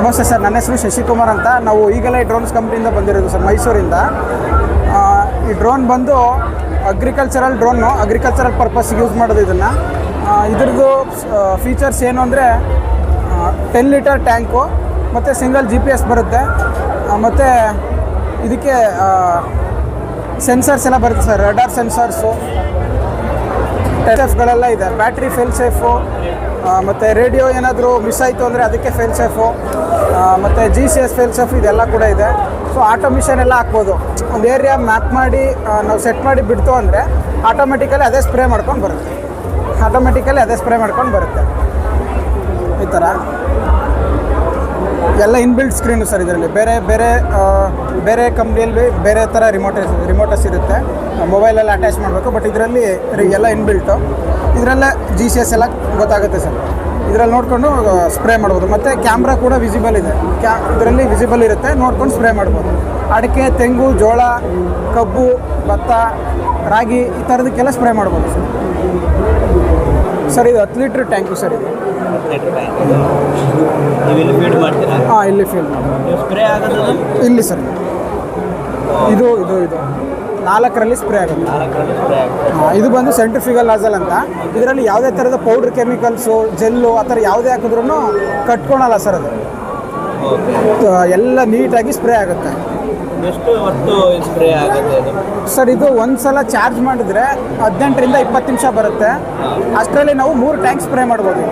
ನಮಸ್ತೆ ಸರ್, ನನ್ನ ಹೆಸರು ಶಶಿಕುಮಾರ್ ಅಂತ. ನಾವು ಈಗಲೇ ಡ್ರೋನ್ಸ್ ಕಂಪ್ನಿಯಿಂದ ಬಂದಿರೋದು ಸರ್, ಮೈಸೂರಿಂದ. ಈ ಡ್ರೋನ್ ಬಂದು ಅಗ್ರಿಕಲ್ಚರಲ್ ಡ್ರೋನು, ಅಗ್ರಿಕಲ್ಚರಲ್ ಪರ್ಪಸ್ಗೆ ಯೂಸ್ ಮಾಡೋದು ಇದನ್ನು. ಇದ್ರದ್ದು ಫೀಚರ್ಸ್ ಏನು ಅಂದರೆ 10 ಲೀಟರ್ ಟ್ಯಾಂಕು ಮತ್ತು ಸಿಂಗಲ್ GPS ಬರುತ್ತೆ. ಮತ್ತು ಇದಕ್ಕೆ ಸೆನ್ಸರ್ಸ್ ಎಲ್ಲ ಬರುತ್ತೆ ಸರ್, ರಡಾರ್ ಸೆನ್ಸರ್ಸು, ಟೆಫ್ಗಳೆಲ್ಲ ಇದೆ. ಬ್ಯಾಟ್ರಿ ಫೇಲ್ ಸೇಫು, ಮತ್ತು ರೇಡಿಯೋ ಏನಾದರೂ ಮಿಸ್ ಆಯಿತು ಅಂದರೆ ಅದಕ್ಕೆ ಫೇಲ್ ಸೇಫು, ಮತ್ತು GPS ಫೇಲ್ ಸೇಫ್ ಇದೆಲ್ಲ ಕೂಡ ಇದೆ. ಸೊ ಆಟೋಮಿಷನ್ ಎಲ್ಲ ಹಾಕ್ಬೋದು. ಒಂದು ಏರಿಯಾ ಮ್ಯಾಪ್ ಮಾಡಿ ನಾವು ಸೆಟ್ ಮಾಡಿ ಬಿಡ್ತು ಅಂದರೆ ಆಟೋಮೆಟಿಕಲಿ ಅದೇ ಸ್ಪ್ರೇ ಮಾಡ್ಕೊಂಡು ಬರುತ್ತೆ. ಈ ಥರ ಎಲ್ಲ ಇನ್ಬಿಲ್ಟ್ ಸ್ಕ್ರೀನು ಸರ್ ಇದರಲ್ಲಿ. ಬೇರೆ ಕಂಪ್ನಿಯಲ್ಲಿ ಬೇರೆ ಥರ ರಿಮೋಟಸ್ ಇರುತ್ತೆ, ಮೊಬೈಲಲ್ಲಿ ಅಟ್ಯಾಚ್ ಮಾಡಬೇಕು. ಬಟ್ ಇದರಲ್ಲಿ ಎಲ್ಲ ಇನ್ಬಿಲ್ಟು. ಇದರಲ್ಲೇ GPS ಎಲ್ಲ ಗೊತ್ತಾಗುತ್ತೆ ಸರ್. ಇದರಲ್ಲಿ ನೋಡಿಕೊಂಡು ಸ್ಪ್ರೇ ಮಾಡ್ಬೋದು. ಮತ್ತು ಕ್ಯಾಮ್ರಾ ಕೂಡ ವಿಸಿಬಲ್ ಇದೆ, ಇದರಲ್ಲಿ ವಿಸಿಬಲ್ ಇರುತ್ತೆ, ನೋಡ್ಕೊಂಡು ಸ್ಪ್ರೇ ಮಾಡ್ಬೋದು. ಅಡಿಕೆ, ತೆಂಗು, ಜೋಳ, ಕಬ್ಬು, ಭತ್ತ, ರಾಗಿ ಈ ಥರದಕ್ಕೆಲ್ಲ ಸ್ಪ್ರೇ ಮಾಡ್ಬೋದು ಸರ್. ಇದು 10 ಲೀಟ್ರ್ ಟ್ಯಾಂಕು ಸರ್ ಇದು. ಹಾಂ, ಇಲ್ಲಿ ಫೀಡ್ ಮಾಡಿ ಸ್ಪ್ರೇ ಆಗೋದು ಇಲ್ಲಿ ಸರ್. ಇದು 4ರಲ್ಲಿ ಸ್ಪ್ರೇ ಆಗುತ್ತೆ. ಇದು ಬಂದು ಸೆಂಟ್ರಿಫ್ಯೂಗಲ್ ನಾಜಲ್ ಅಂತ. ಇದರಲ್ಲಿ ಯಾವುದೇ ಥರದ ಪೌಡ್ರ್, ಕೆಮಿಕಲ್ಸು, ಜೆಲ್ಲು ಆ ಥರ ಯಾವುದೇ ಹಾಕಿದ್ರೂ ಕಟ್ಕೊಳಲ್ಲ ಸರ್. ಅದು ಎಲ್ಲ ನೀಟಾಗಿ ಸ್ಪ್ರೇ ಆಗುತ್ತೆ. ಎಷ್ಟು ಹೊತ್ತು ಸ್ಪ್ರೇ ಆಗುತ್ತೆ ಅದು ಸರ್? ಇದು ಒಂದು ಸಲ ಚಾರ್ಜ್ ಮಾಡಿದ್ರೆ 18ರಿಂದ 20 ನಿಮಿಷ ಬರುತ್ತೆ. ಅಷ್ಟರಲ್ಲಿ ನಾವು 3 ಟ್ಯಾಂಕ್ ಸ್ಪ್ರೇ ಮಾಡ್ಬೋದು.